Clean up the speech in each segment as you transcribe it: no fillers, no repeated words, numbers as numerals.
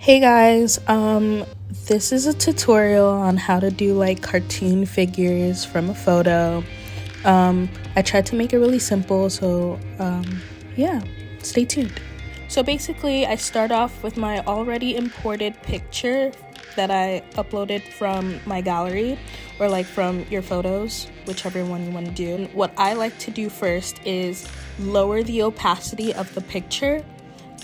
Hey guys, this is a tutorial on how to do like cartoon figures from a photo. I tried to make it really simple, so yeah, stay tuned. So basically, I start off with my already imported picture that I uploaded from my gallery or like from your photos, whichever one you want to do. What I like to do first is lower the opacity of the picture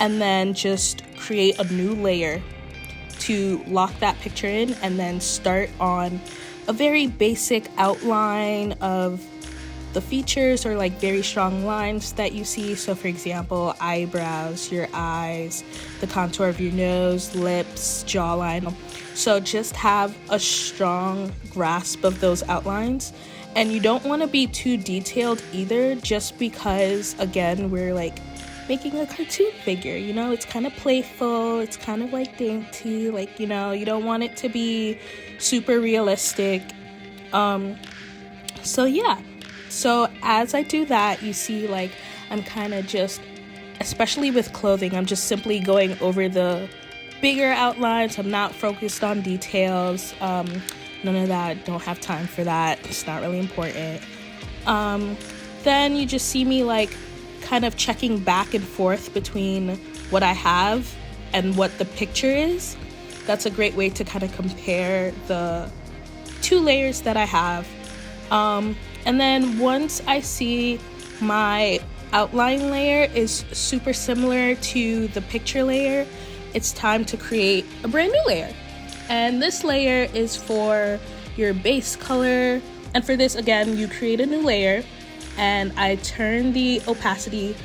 and then just create a new layer to lock that picture in, and then start on a very basic outline of the features or like very strong lines that you see. So for example, eyebrows, your eyes, the contour of your nose, lips, jawline. So just have a strong grasp of those outlines. And you don't want to be too detailed either, just because again, we're like making a cartoon figure, you know, it's kind of playful, it's kind of like dainty, like, you know, you don't want it to be super realistic. So yeah, so as I do that, you see like I'm kind of just, especially with clothing, I'm just simply going over the bigger outlines. I'm not focused on details, none of that, don't have time for that, it's not really important. Then you just see me like kind of checking back and forth between what I have and what the picture is. That's a great way to kind of compare the two layers that I have. And then once I see my outline layer is super similar to the picture layer, it's time to create a brand new layer. And this layer is for your base color. And for this, again, you create a new layer, and I turn the opacity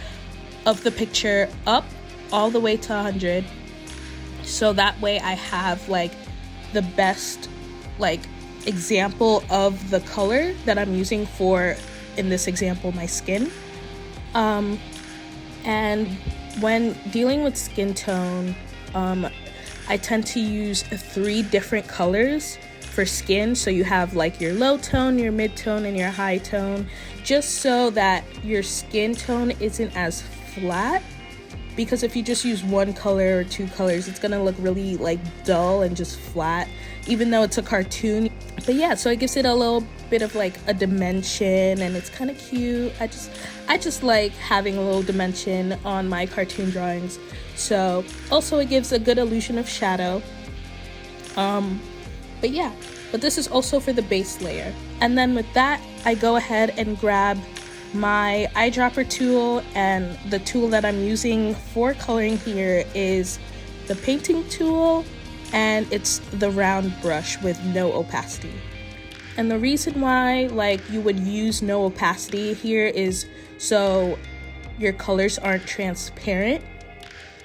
of the picture up all the way to 100, so that way I have like the best like example of the color that I'm using for, in this example, my skin. And when dealing with skin tone, I tend to use 3 different colors for skin. So you have like your low tone, your mid tone, and your high tone, just so that your skin tone isn't as flat, because if you just use one color or 2 colors, it's gonna look really like dull and just flat, even though it's a cartoon. But yeah, so it gives it a little bit of like a dimension, and it's kind of cute. I just like having a little dimension on my cartoon drawings. So also it gives a good illusion of shadow. But yeah, but this is also for the base layer. And then with that, I go ahead and grab my eyedropper tool, and the tool that I'm using for coloring here is the painting tool, and it's the round brush with no opacity. And the reason why like you would use no opacity here is so your colors aren't transparent.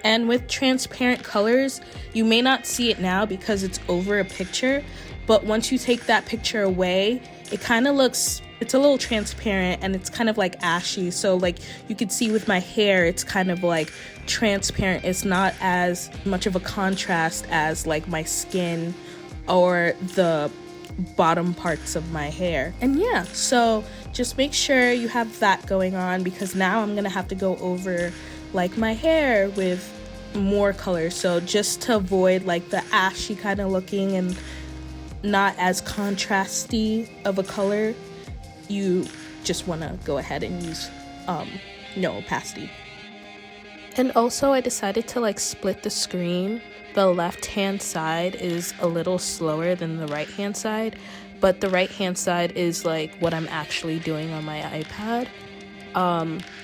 And with transparent colors, you may not see it now because it's over a picture, but once you take that picture away, it kind of looks, it's a little transparent, and it's kind of like ashy. So like you could see with my hair, it's kind of like transparent. It's not as much of a contrast as like my skin or the bottom parts of my hair. And yeah, so just make sure you have that going on, because now I'm gonna have to go over like my hair with more color. So just to avoid like the ashy kind of looking and not as contrasty of a color, you just want to go ahead and use no opacity. And also I decided to like split the screen. The left hand side is a little slower than the right hand side, but the right hand side is like what I'm actually doing on my iPad.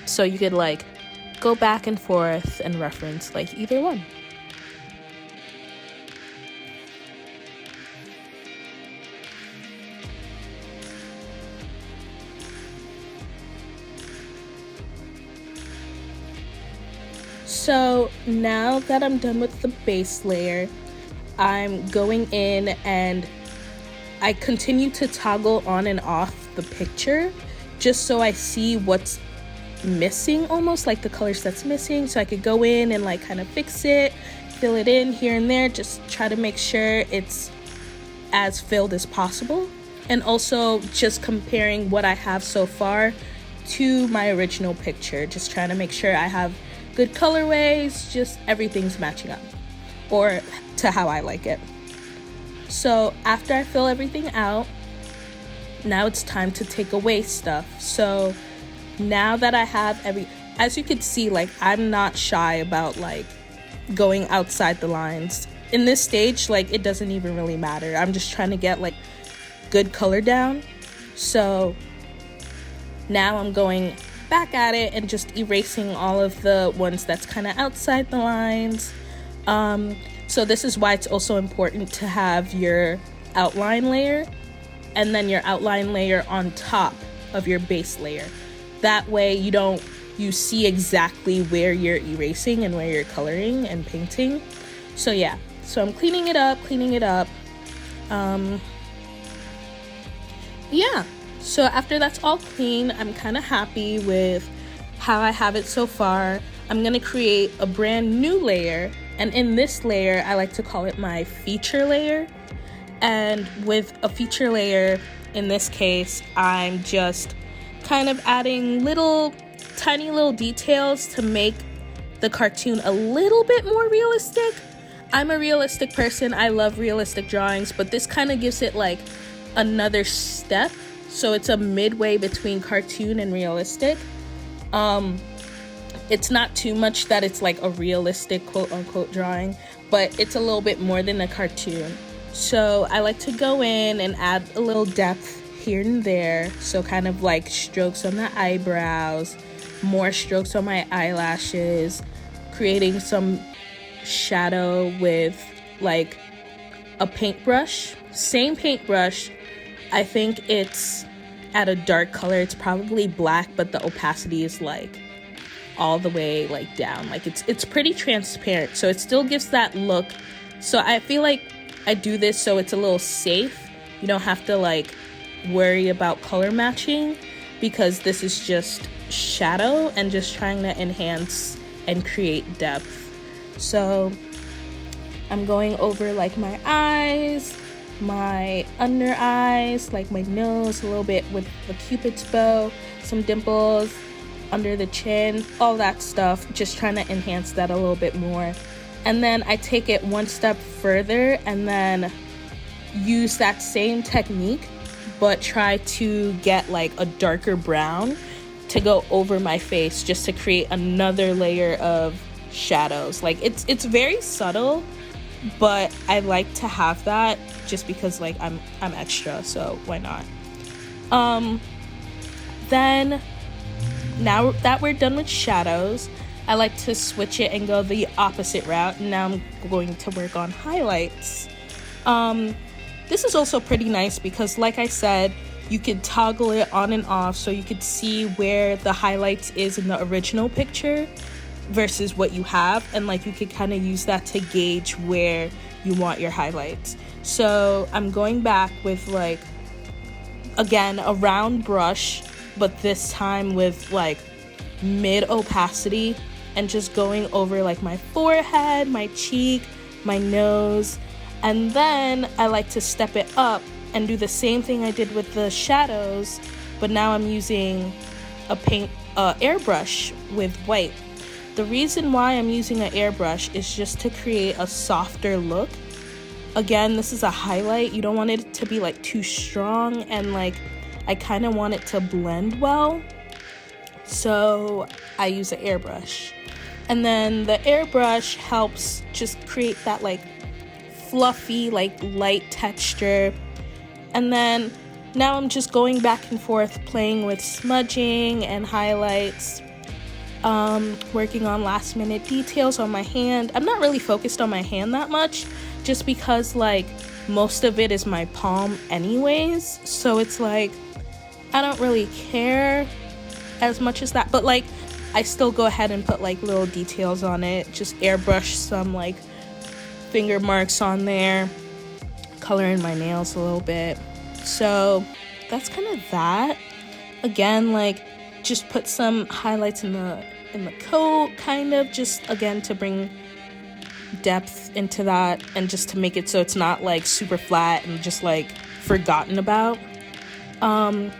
So you could like go back and forth and reference like either one. So now that I'm done with the base layer, I'm going in and I continue to toggle on and off the picture just so I see what's missing, almost like the colors that's missing, so I could go in and like kind of fix it, fill it in here and there, just try to make sure it's as filled as possible. And also just comparing what I have so far to my original picture, just trying to make sure I have good colorways, just everything's matching up. or to how I like it. So after I fill everything out, now it's time to take away stuff. So now that I have as you can see, like, I'm not shy about like going outside the lines. In this stage, like, it doesn't even really matter. I'm just trying to get like good color down. So now I'm going back at it and just erasing all of the ones that's kind of outside the lines. So this is why it's also important to have your outline layer and then your outline layer on top of your base layer. That way you see exactly where you're erasing and where you're coloring and painting. So yeah, so I'm cleaning it up. Yeah, so after that's all clean, I'm kind of happy with how I have it so far. I'm gonna create a brand new layer, and in this layer, I like to call it my feature layer. And with a feature layer, in this case, I'm just kind of adding tiny little details to make the cartoon a little bit more realistic. I'm a realistic person, I love realistic drawings, but this kind of gives it like another step. So it's a midway between cartoon and realistic. It's not too much that it's like a realistic quote unquote drawing, but it's a little bit more than a cartoon. So I like to go in and add a little depth here and there. So kind of like strokes on the eyebrows, more strokes on my eyelashes, creating some shadow with like a paintbrush. Same paintbrush. I think it's at a dark color. It's probably black, but the opacity is like all the way like down. Like it's pretty transparent, so it still gives that look. So I feel like I do this so it's a little safe. You don't have to like worry about color matching, because this is just shadow and just trying to enhance and create depth. So I'm going over like my eyes, my under eyes, like my nose a little bit with the cupid's bow, some dimples under the chin, all that stuff, just trying to enhance that a little bit more. And then I take it one step further and then use that same technique, but try to get like a darker brown to go over my face, just to create another layer of shadows. Like it's very subtle, but I like to have that just because like I'm extra, so why not? Then now that we're done with shadows, I like to switch it and go the opposite route. And now I'm going to work on highlights. This is also pretty nice because, like I said, you could toggle it on and off so you could see where the highlights is in the original picture versus what you have, and like you could kind of use that to gauge where you want your highlights. So I'm going back with like, again, a round brush, but this time with like mid opacity, and just going over like my forehead, my cheek, my nose. And then I like to step it up and do the same thing I did with the shadows, but now I'm using a airbrush with white. The reason why I'm using an airbrush is just to create a softer look. Again, this is a highlight. You don't want it to be like too strong, and like I kind of want it to blend well. So I use an airbrush. And then the airbrush helps just create that like fluffy, like light texture. And then now I'm just going back and forth playing with smudging and highlights, working on last minute details on my hand. I'm not really focused on my hand that much, just because like most of it is my palm anyways, so it's like I don't really care as much as that, but like I still go ahead and put like little details on it, just airbrush some like finger marks on there, color in my nails a little bit. So that's kind of that. Again, like just put some highlights in the coat, kind of just again to bring depth into that, and just to make it so it's not like super flat and just like forgotten about. And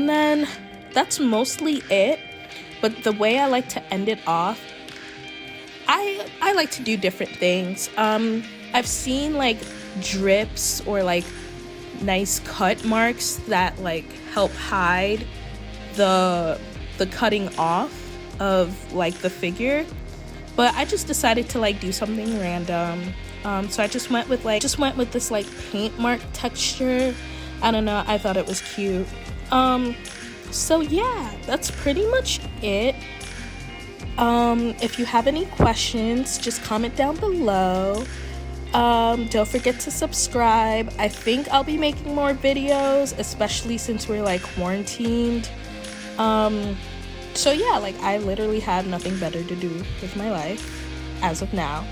then that's mostly it. But the way I like to end it off, I like to do different things. I've seen like drips or like nice cut marks that like help hide the cutting off of like the figure, but I just decided to like do something random. So I just went with this like paint mark texture. I don't know, I thought it was cute. So yeah, that's pretty much it. If you have any questions, just comment down below. Don't forget to subscribe. I think I'll be making more videos, especially since we're like quarantined. So yeah, like I literally have nothing better to do with my life as of now.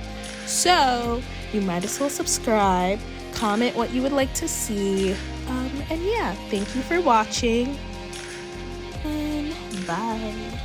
So you might as well subscribe, comment what you would like to see. And yeah, thank you for watching, and bye.